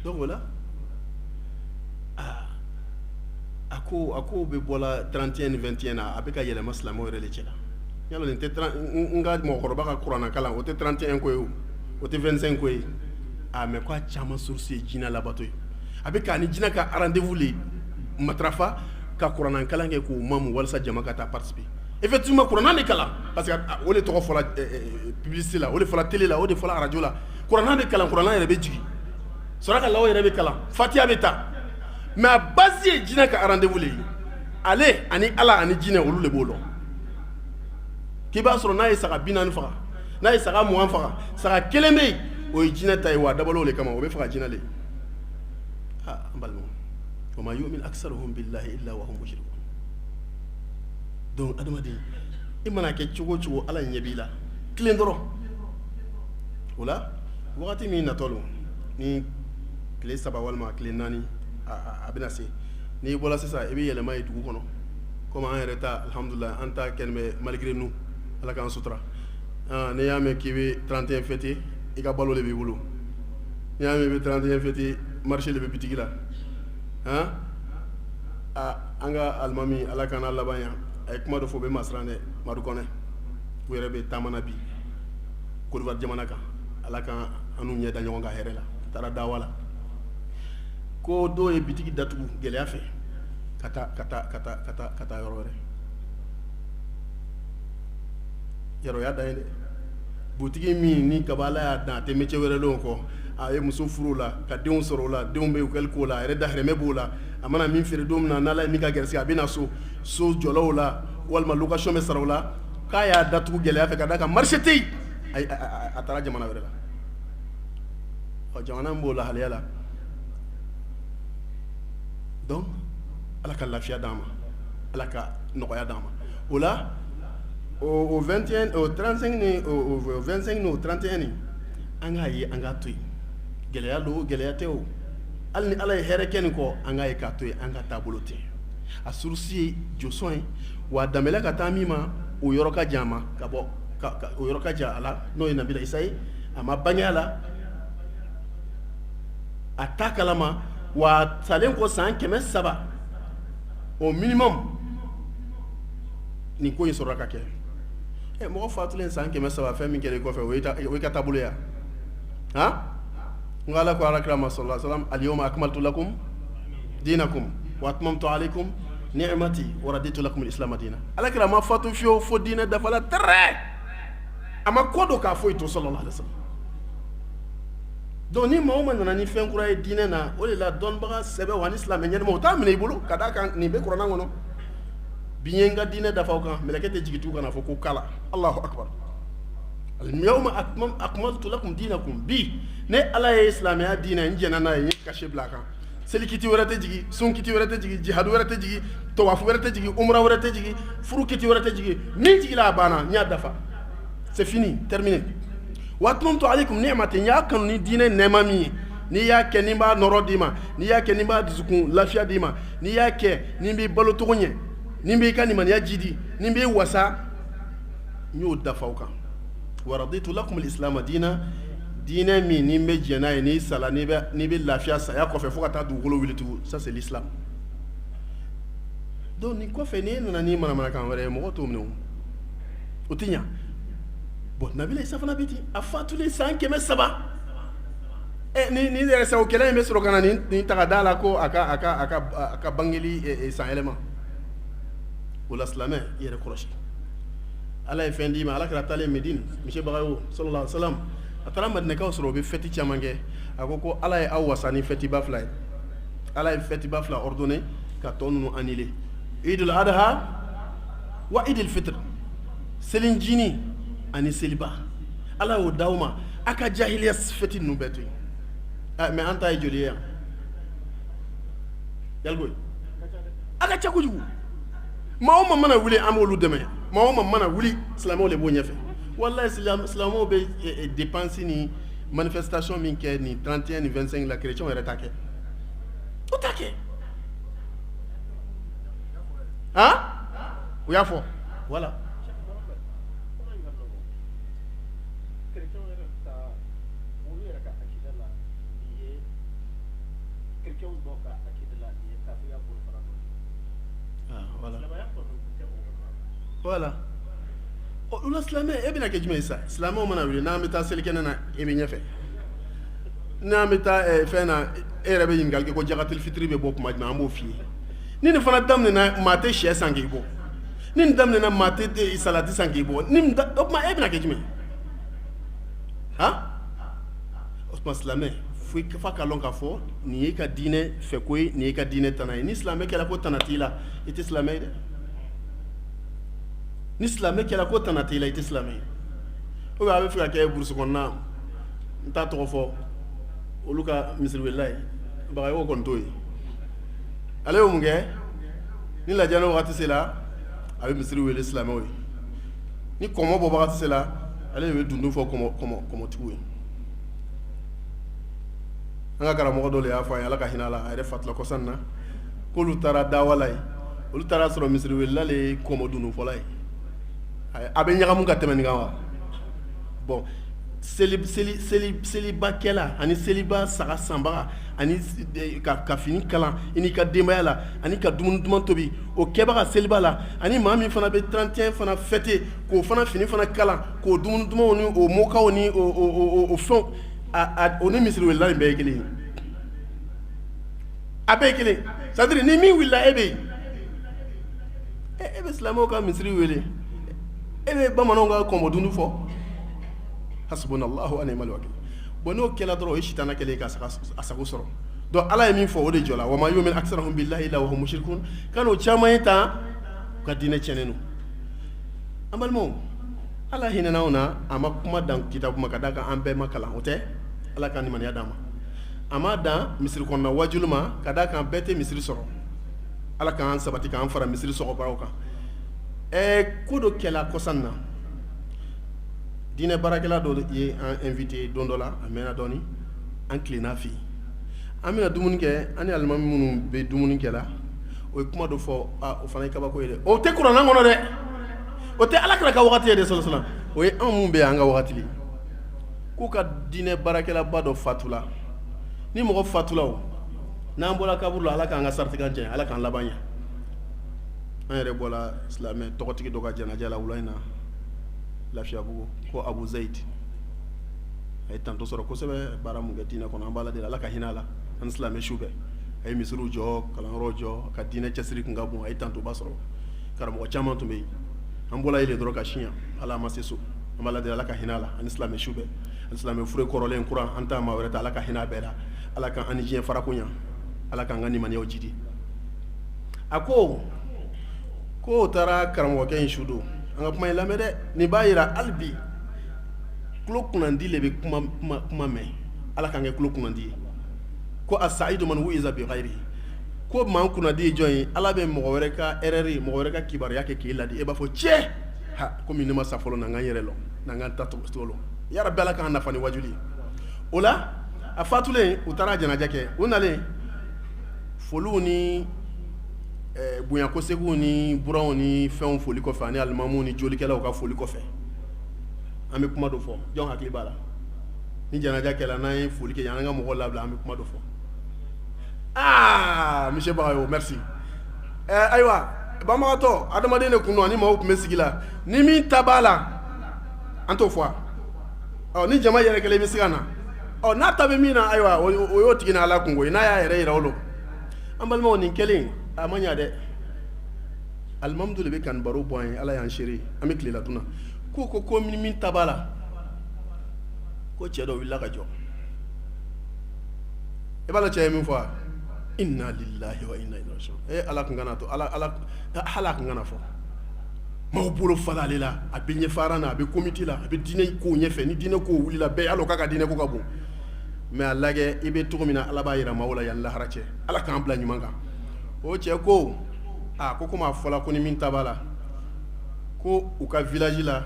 Speaker 1: donc o la a ko bɛ bɔla 31 ni 21 na a bɛ ka yɛlɛma silamɛw yɛrɛ de cɛ la yala nin tɛ n ka mɔgɔkɔrɔba ka kuranna kalan o tɛ 31 ko ye o tɛ 25 ko ye mais ko a caman source ye jinɛ labato ye a bɛ k'a ni jinɛ ka rendez-vous le matarafa ka kuranna kalan kɛ k'o mamu walasa jama ka taa participer effectivement kuranna de kalan parce que o de tɔgɔ fɔla publicité la o de fɔla télé la o de fɔla radio la kuranna de kalan kuranna yɛrɛ bɛ jigin saraka law yɛrɛ bɛ kalan fatiha bɛ ta mais a base ye jinɛ ka rendez-vous le ye ale ani ala ani jinɛ olu de b'o dɔn k'i b'a sɔrɔ n'a ye saga 40 faga n'a ye saga 20 faga saga kelen bɛ yen o ye jinɛ ta ye wa a dabɔla o de kama o bɛ faga jinɛ le an balimaw wa ma yu'min aksaruhum billahi illa wa hum mushrikun donc adamaden i mana kɛ cogo o cogo ala ɲɛ b'i la tilen dɔrɔn o la wagati min natɔ ni tile 3 walima tile 4 a bɛna se n'i bɔra sisan i bɛ yɛlɛma ye dugu kɔnɔ comme an yɛrɛ ta alhamdulillah an ta kɛlen bɛ malgré nous ala k'an sutura n'i y'a mɛn k'i bɛ 31 fêter i ka balo de b'i bolo n'i y'a mɛn i bɛ 31 fêter marché de bɛ bitigi la an ka alimami ala k'an laban yan a ye kuma dɔ fɔ o bɛ masiran dɛ Madu Kɔnɛ u yɛrɛ bɛ taama na bi Côte d'Ivoire jamana kan ala k'an n'u ɲɛ da ɲɔgɔn kan hɛrɛ la a taara dawa la ko dɔw ye bitigi datugu gɛlɛya fɛ ka taa yɔrɔ wɛrɛ yɔrɔ y'a dan ye dɛ butigi min ni kaba ala y'a dan a tɛ métier wɛrɛ lon kɔ a ye muso furu la ka denw sɔrɔ o la denw bɛ ukɛli k'o la a yɛrɛ dahirimɛ b'o la a mana min feere don min na n'ala ye min ka gɛrɛsɛgɛ a bɛ na so jɔlaw la walima location bɛ sara o la k'a y'a datugu gɛlɛya fɛ ka d'a kan marché tɛ yen a taara jamana wɛrɛ la jamana min b'o lahaliya la donc ala ka lafiya d'an ma ala ka nɔgɔya d'an ma o la au 21 au 35 ni au 25 ni au 31 ni an k'a ye an k'a to yen gɛlɛya don gɛlɛya tɛ o hali ni ala ye hɛrɛ kɛ nin kɔ an k'a ye k'a to yen an ka taabolo tɛ a surusi ye josɔn ye wa a danbɛlɛ ka taa min ma o yɔrɔ ka jan a ma ka bɔ o yɔrɔ ka jan a la n'o ye Nabila Isa ye a ma bange a la a t'a kalama wa a salen kɔ san 300 au minimum nin ko in sɔrɔla ka kɛ mɔgɔ fatulen san 300 fɛn min kɛra i kɔfɛ o y'i ka taabolo ye n ko ala ko alakira ma sallallahu alaihi wasallam al-yawma akmaltu lakum dinakum wa atmamtu alaykum ni'mati wa raditu lakum al-islam dinan alakira ma fatu fiyewu fo diinɛ dafala tɛrɛ a ma ko dɔ k'a foyi to sallallahu alaihi wasallam donc ni maa o maa nana ni fɛn kura ye diinɛ na o de la dɔnnibaga sɛbɛ wa ni silamɛ ɲɛnama o t'a minɛ i bolo ka d'a kan nin bɛ kuranna kɔnɔ bi n ye n ka diinɛ dafa o kan mɛlɛkɛ tɛ jigin tugun kana fɔ ko kala Allahu akbar al-yawma akmaltu lakum dinakum bi ne ala ye silamɛya diinɛ n jɛna n'a ye n ye kase bila a kan selikiti wɛrɛ tɛ jigin sunkiti wɛrɛ tɛ jigin jihad wɛrɛ tɛ jigin tawafu wɛrɛ tɛ jigin umra wɛrɛ tɛ jigin furu kiti wɛrɛ tɛ jigin min jigila a banna n y'a dafa c'est fini terminé wa atmamtu alaykum ni'mati n y'a kanu ni diinɛ nɛɛma min ye n'i y'a kɛ ni n b'a nɔrɔ d'i ma n'i y'a kɛ ni n b'a dusukun lafiya d'i ma n'i y'a kɛ ni n b'i balo cogo ɲɛ ni n b'i ka nimaniya jidi ni n b'i wasa n y'o dafa o kan wa raditu lakum al-islam diina diinɛ min ni n bɛ jɛn n'a ye n'i sala n'i bɛ lafiya saya kɔfɛ fo ka taa dugukolo wuli tugun ça c'est l'islam donc nin kɔfɛ n'e nana ni manamanakan wɛrɛ ye mɔgɔ t'o minɛ o tɛ ɲa bon Nabila Isa fana bɛ ten a fatulen san 300 ni yɛrɛ sa o kɛlɛ in bɛ sɔrɔ ka na ni taga da la ko a ka bangeli san yɛlɛma o la silamɛ i yɛrɛ kɔlɔsi ala ye fɛn d'i ma ala kɛra taalen Medine misi bagayo sallallahu alaihi wasallam a taara madinɛkaw sɔrɔ u bɛ fɛti caman kɛ a ko ala ye aw wasa ni fɛtiba fila ye ala ye fɛtiba fila ordonné ka tɔ ninnu annulé idul adha wa idul fitr selinjini ani seliba ala y'o d'aw ma a ka jahiliya fɛti ninnu bɛɛ to yen mais an ta ye joli ye yan yalgoy a ka ca kojugu maa o maa mana wuli an b'olu dɛmɛ maa o maa mana wuli silamɛw de b'o ɲɛfɛ wallahi silamɛw bɛ dépense ni manifestation min kɛ ni 31 ni 25 la chrétien yɛrɛ t'a kɛ o t'a kɛ han o y'a fɔ voilà voilà o la silamɛ e bɛna kɛ jumɛn ye sa silamɛw mana wuli n'an bɛ taa selikɛnɛ na e bɛ ɲɛfɛ n'an bɛ taa fɛn na e yɛrɛ bɛ ɲininkali kɛ ko jakatil fitiri bɛ bɔ kuma jumɛn an b'o f'i ye ni nin fana daminɛna maa tɛ sɛ san k'i bɔ ni nin daminɛna maa tɛ salati san k'i bɔ o tuma e bɛna kɛ jumɛn han o tuma silamɛ f'a ka lɔn k'a fɔ nin ye ka diinɛ fɛ ko ye nin ye ka diinɛ tana ye ni silamɛ kɛra ko tana t'i la i tɛ silamɛ ye dɛ ni silamɛ kɛra ko tana t'i la i tɛ silamɛ ye ou bien a bɛ fɛ ka kɛ burusi kɔnɔna n t'a tɔgɔ fɔ olu ka misiriwelila ye bagayogo kɔni t'o ye ale y'o mun kɛ ni lajɛli wagati sera a bɛ misiri wele silamɛw ye ni kɔmɔ bɔ wagati sera ale de bɛ dundu fɔ kɔmɔtigiw ye an ka karamɔgɔ dɔ de y'a fɔ a ye ala ka hinɛ a la a yɛrɛ fatula kɔsan na k'olu taara dawala ye olu taara sɔrɔ misiriwelila le ye kɔmɔ dundu fɔla ye a bɛ ɲagamu ka tɛmɛ nin kan wa bon selibakɛla ani seliba saga sanbaga ani ka fini kalan i n'i ka denbaya la ani ka dumuni duman tobi o kɛbaga seliba la ani maa min fana bɛ 31 fana fêter k'o fana fini fana kalan k'o dumuni dumanw ni o mokaw ni o fɛnw o ni misiriwelila nin bɛɛ ye kelen ye a bɛɛ ye kelen c'est à dire ni min wulila e bɛ yen e bɛ silamɛw ka misiri wele e bɛ bamananw ka kɔmɔdundu fɔ hasbunallahu wa ni'mal wakil bon n'o kɛla dɔrɔn o ye sitana kɛlen ka a sago sɔrɔ donc ala ye min fɔ o de jɔ la wa ma yu'min aksarahum billahi illa wa hum mushrikun kan'o caman ye tan u ka diinɛ tiɲɛnen don an balimaw ala hinɛna anw na a ma kuma dan kitabu ma ka da kan an bɛɛ ma kalan o tɛ ala ka nimaniya d'an ma a ma dan misiri kɔnɔna wajulu ma ka da kan bɛɛ tɛ misiri sɔrɔ ala k'an sabati k'an fara misiri sɔgɔbaraw kan ko dɔ kɛla kɔsan na diinɛ baarakɛla dɔ ye an invité don dɔ la a mɛnna dɔɔni an tilenna fɛ yen an bɛna dumuni kɛ an ni alimami minnu bɛ dumuni kɛ la o ye kuma dɔ fɔ o fana ye kabako ye dɛ o tɛ kuranna kɔnɔ dɛ o tɛ ala kira ka wagati ye dɛ sɔlɔsɔlɔ o ye anw mun bɛ yan an ka wagati le k'u ka diinɛ baarakɛlaba dɔ fatula ni mɔgɔ fatula o n'an bɔra kaburu la ala k'an ka saritikan jɛ ala k'an laban ɲɛ an yɛrɛ bɔra silamɛ tɔgɔtigi dɔ ka janaja la wula in na Lafiyabugu ko Abu Zaid a ye tanto sɔrɔ kosɛbɛ baara mun kɛ diinɛ kɔnɔ an b'a la deli ala ka hinɛ a la ani silamɛ su bɛɛ a ye misiriw jɔ kalanyɔrɔw jɔ ka diinɛ cɛsiri kun ka bon a ye tantoba sɔrɔ karamɔgɔ caman tun bɛ yen an bɔla yen dɔrɔn ka siɲɛ ala ma se so an b'a la deli ala ka hinɛ a la ani silamɛ su bɛɛ ani silamɛ fure kɔrɔlen kuran an t'a maa wɛrɛ ta ala ka hinɛ a bɛɛ la ala ka an ni diɲɛ farako ɲa ala k'an ka nimaniyaw jidi a ko o taara karamɔgɔkɛ in su don an ka kuma in lamɛn dɛ nin b'a yira hali bi tulo kunnandi le bɛ kuma mɛn ala k'an kɛ tulo kunnandi ye ko a sa'idu man wu'iza bi ghayrihi ko maa kunnadi ye jɔn ye ala bɛ mɔgɔ wɛrɛ ka erreur mɔgɔ wɛrɛ ka kibaruya kɛ k'e ladi e b'a fɔ cɛ ha komi ne ma sa fɔlɔ na n ka n yɛrɛ lɔ na n ka n ta tɔgɔ lɔ ya rabbi ala k'an nafa ni wajuli ye o la a fatulen u taara janaja kɛ u nalen foliw ni bonyakosegiw ni buranw ni fɛnw foli kɔfɛ ani alimamuw ni jolikɛlaw ka foli kɔfɛ an bɛ kuma dɔ fɔ jɔn hakili b'a la ni janaja kɛla n'an ye foli kɛ yan an ka mɔgɔw labila an bɛ kuma dɔ fɔ monsieur Bagayogo merci ayiwa banbagatɔ adamaden de kun don ani maaw tun bɛ sigi la ni min ta b'a la an t'o fɔ ni jama yɛrɛ kɛlen i bɛ se ka na ɔ n'a ta bɛ min na ayiwa o y'o tigi na ala kungo ye n'a y'a yɛrɛ yira o lo an balimaw nin kelen a ma ɲa dɛ alimamudu de bɛ kan baro bɔ an ye ala y'an seere an bɛ tilela dunna ko min ta b'a la ko cɛ dɔ wulila ka jɔ i b'a la cɛ ye min fɔ a inna lillahi wa inna ilaihi raji'un ala kun kana to ala kun kana fɔ maaw bolo fala ale la a bɛ ɲɛfara na a bɛ komiti la a bɛ diinɛ ko ɲɛfɛ ni diinɛ ko wulila bɛɛ ala k'a ka diinɛ ko ka bon mais a lajɛ i bɛ cogo min na ala b'a yira maaw la yanni lahara cɛ ala k'an bila ɲuman kan o cɛ ko ko komi a fɔla ko ni min ta b'a la ko u ka village la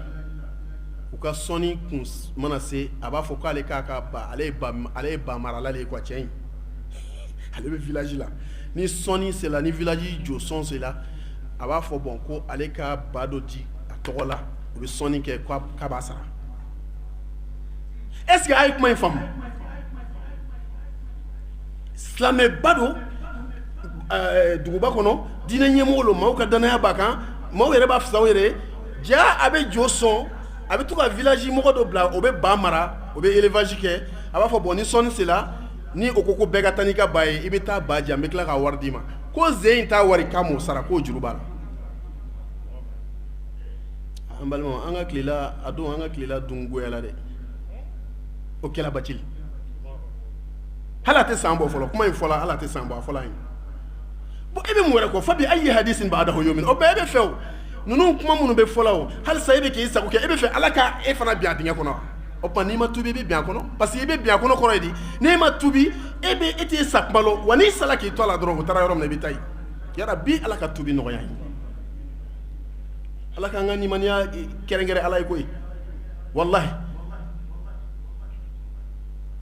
Speaker 1: u ka sɔnni kun mana se a b'a fɔ k'ale k'a ka ba ale ye ba marala de ye quoi cɛ in ale bɛ village la ni sɔnni sera ni village jɔ sɔn sera a b'a fɔ bon ko ale ka ba dɔ di a tɔgɔ la u bɛ sɔnni kɛ k'a b'a sara est ce que a ye kuma in faamu silamɛba don duguba kɔnɔ diinɛ ɲɛmɔgɔ lo maaw ka danaya b'a kan maaw yɛrɛ b'a fisa u yɛrɛ ja a bɛ jo sɔn a bɛ to ka village mɔgɔ dɔ bila o bɛ ba mara o bɛ élevage kɛ a b'a fɔ bon ni sɔnni sera ni o ko bɛɛ ka taa n'i ka ba ye i bɛ taa ba di an bɛ tila k'a wari d'i ma ko ze in t'a wari k'a m'o sara k'o juru b'a la an balimaw an ka tilela a don an ka tilela dun goyala dɛ o kɛla bacili hali a tɛ san bɔ fɔlɔ kuma in fɔla hali a tɛ san bɔ a fɔla an ye bon e bɛ mun wɛrɛ kɔ fa bi ayi hadisin ba'dahu yu'min o bɛɛ e bɛ fɛ o ninnu kuma minnu bɛ fɔla o halisa e bɛ k'i sago kɛ e bɛ fɛ ala ka e fana bin a dingɛ kɔnɔ o tuma n'i ma tubi i bɛ bin a kɔnɔ parce que i bɛ bin a kɔnɔ kɔrɔ ye di n'e ma tubi e t'e sa kuma lɔ wa n'i sala k'i to a la dɔrɔn o taara yɔrɔ min na i bɛ taa yen yara bi ala ka tubi nɔgɔya ye ala k'an ka nimaniya kɛrɛnkɛrɛn ala ye koyi walahi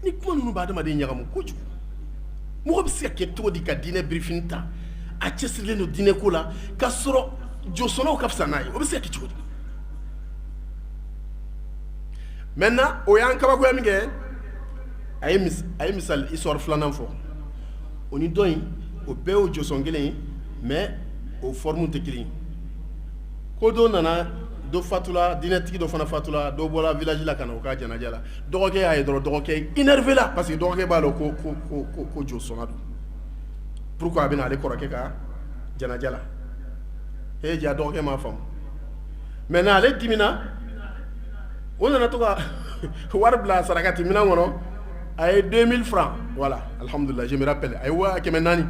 Speaker 1: ni kuma ninnu bɛ adamaden ɲagamu kojugu mɔgɔ bɛ se ka kɛ cogo di ka diinɛ birifini ta a cɛsirilen don diinɛ ko la k'a sɔrɔ jɔsɔnnaw ka fisa n'a ye o bɛ se ka kɛ cogo di maintenant o y'an kabakoya min kɛ a ye misali histoire filanan fɔ o ni dɔ in o bɛɛ y'o jɔsɔn kelen ye mais o forme tɛ kelen ye ko dɔ nana dɔ fatula diinɛtigi dɔ fana fatula dɔ bɔra village la ka na o ka janaja la dɔgɔkɛ y'a ye dɔrɔn dɔgɔkɛ énervé la parce que dɔgɔkɛ b'a dɔn ko jɔsɔnna don pourquoi a bɛ na ale kɔrɔkɛ ka janaja la ja dɔgɔkɛ m'a faamu maintenant ale dimina o nana to ka wari bila sarakati minɛn kɔnɔ a ye 2000 francs voilà alhamdulillah je me rappelle a ye 400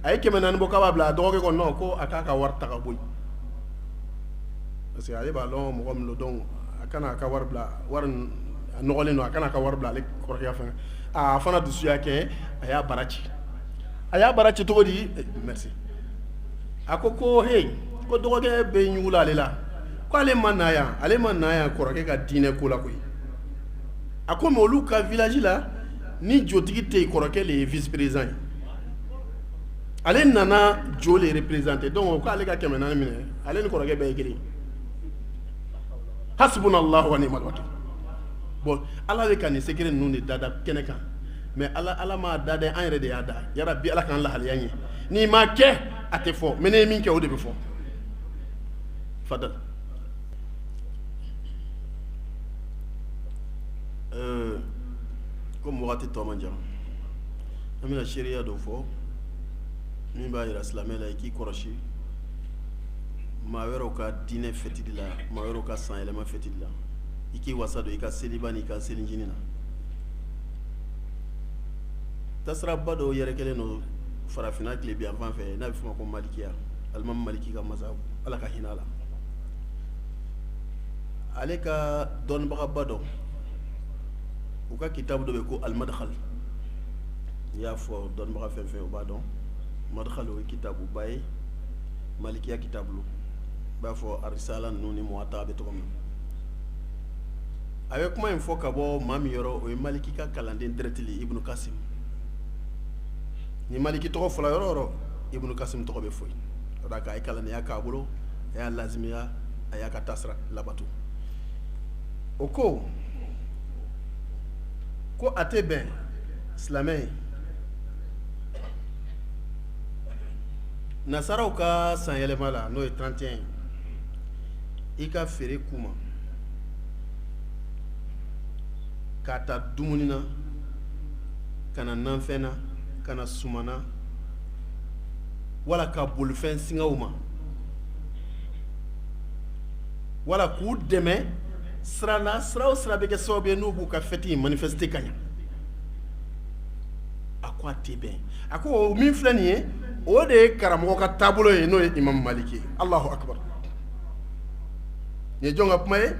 Speaker 1: a ye 400 bɔ k'a b'a bila a dɔgɔkɛ ko non ko a k'a ka wari ta ka bɔ yen parce que ale b'a dɔn mɔgɔ min don donc a kana a ka wari bila wari a nɔgɔlen don a kana a ka wari bila ale kɔrɔkɛ fɛngɛ a fana dusu y'a kɛ a y'a bara ci cogo di merci a ko hey ko dɔgɔkɛ bɛ ɲugula ale la ko ale ma na yan kɔrɔkɛ ka diinɛ ko la koyi a ko mais olu ka village la ni jotigi tɛ yen kɔrɔkɛ le ye vice président ye ale nana jo le représenter donc ko ale ka 400 minɛ ale ni kɔrɔkɛ bɛɛ ye kelen hasbunallahu wa ni'mal wakil bon ala bɛ ka nin secret ninnu de dada kɛnɛ kan mais ala m'a da dɛ an yɛrɛ de y'a da yara bi ala k'an lahaliya ɲɛ n'i ma kɛ a tɛ fɔ mais ne ye min kɛ o de bɛ fɔ fadal comme wagati tɔ man jan an bɛna seereya dɔ fɔ min b'a yira silamɛ la i k'i kɔlɔsi maa wɛrɛw ka diinɛ fɛtili la maa wɛrɛw ka san yɛlɛma fɛtili la i k'i wasa don i ka seliba n'i ka selinjini na tasiraba dɔw yɛrɛ kɛlen don farafinna tile bi yan fan fɛ n'a bɛ f'o ma ko malikiya alimami maliki ka masabu ala ka hinɛ a la ale ka dɔnnibagaba dɔ u ka kitabu dɔ bɛ ko alimadkhal n'i y'a fɔ dɔnnibaga fɛn fɛn o b'a dɔn madkhal o ye kitabuba ye malikiya kitabu b'a fɔ arisala ninnu ni muwatta bɛ cogo min a bɛ kuma in fɔ ka bɔ maa min yɔrɔ o ye maliki ka kalanden dirɛtili ibnu kasim ni maliki tɔgɔ fɔla yɔrɔ yɔrɔ ibnu kasim tɔgɔ bɛ fɔ o da kan a ye kalandenya k'a bolo a y'a lazimiya a y'a ka taasira labato o ko a tɛ bɛn silamɛ ye nasaraw ka sanyɛlɛma la n'o ye 31 ye i ka feere k'u ma k'a ta dumuni na kana nanfɛn kana sumana wala ka bolifɛn singaw ma wala k'u dɛmɛ sira la sira o sira bɛ kɛ sababu ye n'u b'u ka fɛti manifester ka ɲa a ko a tɛ bɛn a ko o min filɛ nin ye o de ye karamɔgɔ ka taabolo ye n'o ye Imam Maliki ye Allahu Akbar nin ye jɔn ka kuma ye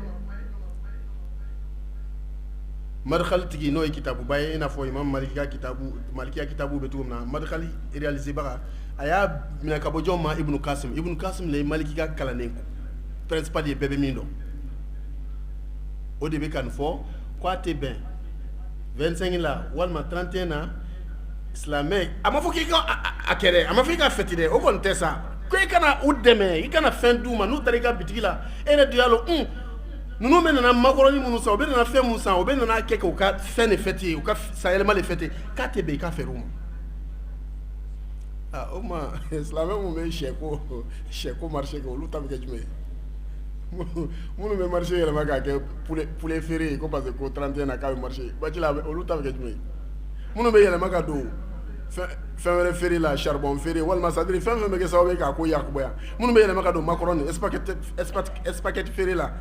Speaker 1: Madkhal tigi n'o ye kitabuba ye i n'a fɔ Imam Maliki ka kitabu bɛ cogo min na Madkhal réalisé baga a y'a minɛ ka bɔ jɔn ma Ibn Qasim le ye Maliki ka kalannen principal ye bɛɛ bɛ min dɔn o de bɛ ka nin fɔ ko a tɛ bɛn 25 la walima 31 na silamɛ a ma fɔ k'i ka a kɛ dɛ a ma fɔ i ka fɛti dɛ o kɔni tɛ sa ko i kana u dɛmɛ i kana fɛn d'u ma n'u taara i ka bitigi la e yɛrɛ dun y'a lɔn ninnu bɛ nana makɔrɔni minnu san u bɛ nana fɛn minnu san u bɛ nana kɛ k'u ka fɛn de fɛti u ka sayɛlɛma de fɛti k'a tɛ bɛn i ka fɛɛrɛ u ma o ma silamɛ minnu bɛ sɛko marché kɛ olu ta bɛ kɛ jumɛn ye minnu bɛ marché yɛlɛma k'a kɛ poulet feere ye ko parce que ko 31 na k'a bɛ marché baci la olu ta bɛ kɛ jumɛn ye minnu bɛ yɛlɛma ka don fɛn wɛrɛ feere la charbon feere walima c'est à dire fɛn bɛ kɛ sababu ye k'a ko yakubaya minnu bɛ yɛlɛma ka don macaroni spaghetti feere la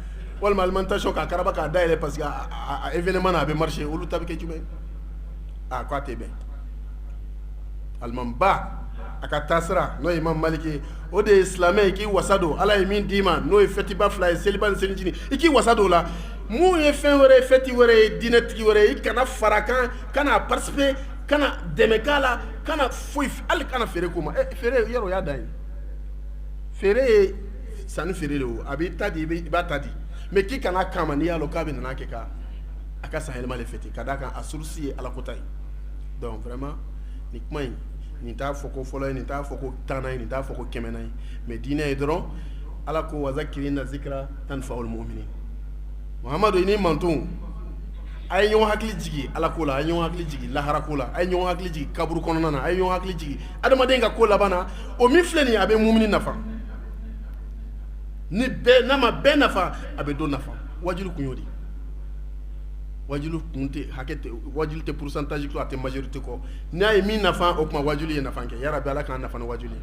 Speaker 1: walima alimentation k'a karaba k'a dayɛlɛ parce que a événement na a bɛ marché olu ta bɛ kɛ jumɛn a ko a tɛ bɛn alimamiba a ka taasira n'o ye Imam Maliki o de ye silamɛ i k'i wasa don Ala ye min d'i ma n'o ye fɛtiba fila ye seliba ni selicini i k'i wasa don o la mun ye fɛn wɛrɛ ye fɛti wɛrɛ ye diinɛtigi wɛrɛ ye i kana fara kan kana participer kana dɛmɛ k'a la kana foyi hali kana feere k'o ma feere yɔrɔ o y'a dan ye feere ye sanni feere de o a b'i ta di i b'a ta di mais k'i kana kama n'i y'a lɔn k'a bɛ nana kɛ ka a ka sayɛlɛma de fêter ka d'a kan a source ye Alakota ye donc vraiment nin kuma in nin t'a fɔ ko fɔlɔ ye nin t'a fɔ ko tanna ye nin t'a fɔ ko kɛmɛna ye mais diinɛ ye dɔrɔn Ala ko wa zakirina zikra tanfa'ul mu'minin Muhamadu i ni mantonw a ye ɲɔgɔn hakili jigi Ala ko la a ye ɲɔgɔn hakili jigi lahara ko la a ye ɲɔgɔn hakili jigi kaburu kɔnɔna na a ye ɲɔgɔn hakili jigi adamaden ka ko laban na o min filɛ nin ye a bɛ mumini nafa ni bɛɛ n'a ma bɛɛ nafa a bɛ dɔ nafa wajilu kun y'o de wajilu kun tɛ hakɛ tɛ wajilu tɛ pourcentage ko a tɛ majorité kɔ n'a ye min nafa o kuma wajilu ye nafa kɛ yarabi Ala k'an nafa ni wajilu ye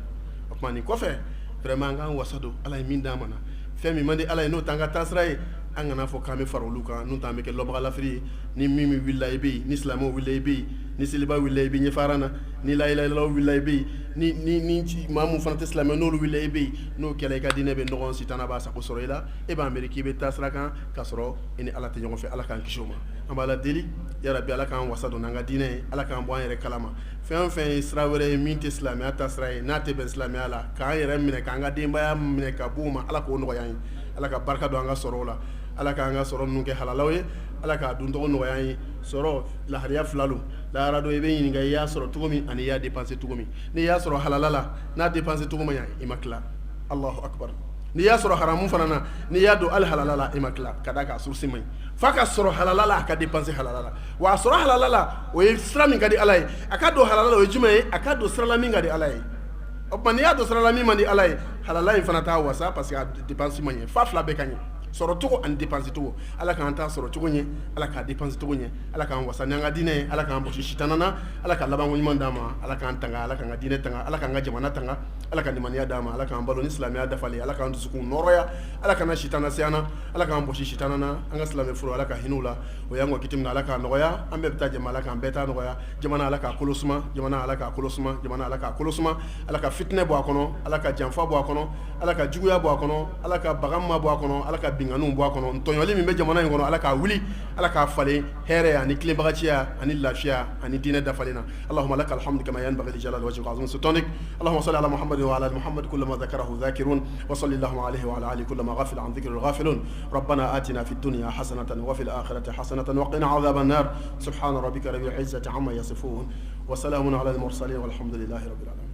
Speaker 1: o kuma nin kɔfɛ vraiment an k'an wasa don Ala ye min d'an ma na fɛn min man di Ala ye n'o t'an ka taasira ye an kana fɔ k'an bɛ fara olu kan n'o t'an bɛ kɛ lɔbaga lafiri ye ni min wulila i bɛ yen ni silamɛw wulila i bɛ yen ni seliba wulila i bɛ ɲɛfara na ni la ilaha illallah wulila i bɛ yen ni maa mun fana tɛ silamɛ n'olu wulila i bɛ yen n'o kɛla i ka diinɛ bɛ nɔgɔn sitana b'a sago sɔrɔ i la e b'a miiri k'i bɛ taasira kan k'a sɔrɔ i ni Ala tɛ ɲɔgɔn fɛ Ala k'an kisi o ma an b'a la deli yarabi Ala k'an wasa don n'an ka diinɛ ye Ala k'an bɔ an yɛrɛ kalama fɛn o fɛn ye sira wɛrɛ ye min tɛ silamɛya taasira ye n'a tɛ bɛn silamɛya la k'an yɛrɛ minɛ k'an ka denbaya minɛ ka bɔ o ma Ala k'o nɔgɔya an ye Ala ka barika don an ka sɔrɔw la Ala k'an ka sɔrɔ ninnu kɛ halalaw ye Ala k'a dun tɔgɔ nɔgɔya an ye sɔrɔ lahariya fila don lahara dɔ i bɛ ɲininka i y'a sɔrɔ cogo min ani i y'a dépenser cogo min n'i y'a sɔrɔ halala la n'a dépenser cogo ma ɲa i ma tila Allahu akbar n'i y'a sɔrɔ haramu fana na n'i y'a don hali halala la i ma tila ka d'a kan a source man ɲi f'a ka sɔrɔ halala la a ka dépenser halala la wa a sɔrɔ halala la o ye sira min ka di Ala ye a ka don halala la o ye jumɛn ye a ka don sira la min ka di Ala ye o tuma n'i y'a don sira la min man di Ala ye halala in fana t'a wasa parce que a dépense man ɲɛ f'a fila bɛɛ ka ɲɛ sɔrɔ cogo ani dépense cogo Ala k'an ta sɔrɔ cogo ɲɛ Ala k'a dépense cogo ɲɛ Ala k'an wasa n'an ka diinɛ ye Ala k'an bɔsi sitana na Ala ka laban ko ɲuman d'an ma Ala k'an tanga Ala k'an ka diinɛ tanga Ala k'an ka jamana tanga Ala ka nimaniya d'an ma Ala k'an balo ni silamɛya dafalen Ala k'an dusukun nɔrɔya Ala kana sitana se an na Ala k'an bɔsi sitana na an ka silamɛ furu Ala ka hinɛ u la o y'an ka kiti min Ala k'a nɔgɔya an bɛɛ bɛ taa jama Ala k'an bɛɛ ta nɔgɔya jamana Ala k'a kolo suma jamana Ala k'a kolo suma jamana Ala k'a kolo suma Ala ka fitinɛ bɔ a kɔnɔ Ala ka janfa bɔ a kɔnɔ Ala ka juguya bɔ a kɔnɔ Ala ka baganma bɔ a kɔnɔ Ala ka binganiw bɔ a kɔnɔ tɔɲɔli min bɛ jamana in kɔnɔ Ala k'a wuli Ala k'a falen hɛrɛ ani tilenbagaciya ani lafiya ani diinɛ dafalen na Allahumma lakal hamdu kama yanbaghi li jalali wajhika wa azimi sultanik Allahumma salli ala Muhammadin wa ala ali Muhammad kullama dhakarahu dhakirun wa salli Allahumma alayhi wa ala alihi kullama ghafila an dhikri ghafilun Rabbana atina fid dunya hasanatan wa fil akhirati hasanatan wa qina adhaban nar subhana rabbika rabbil izzati amma yasifun wa salamun ala al mursalin walhamdulillahi rabbil alamin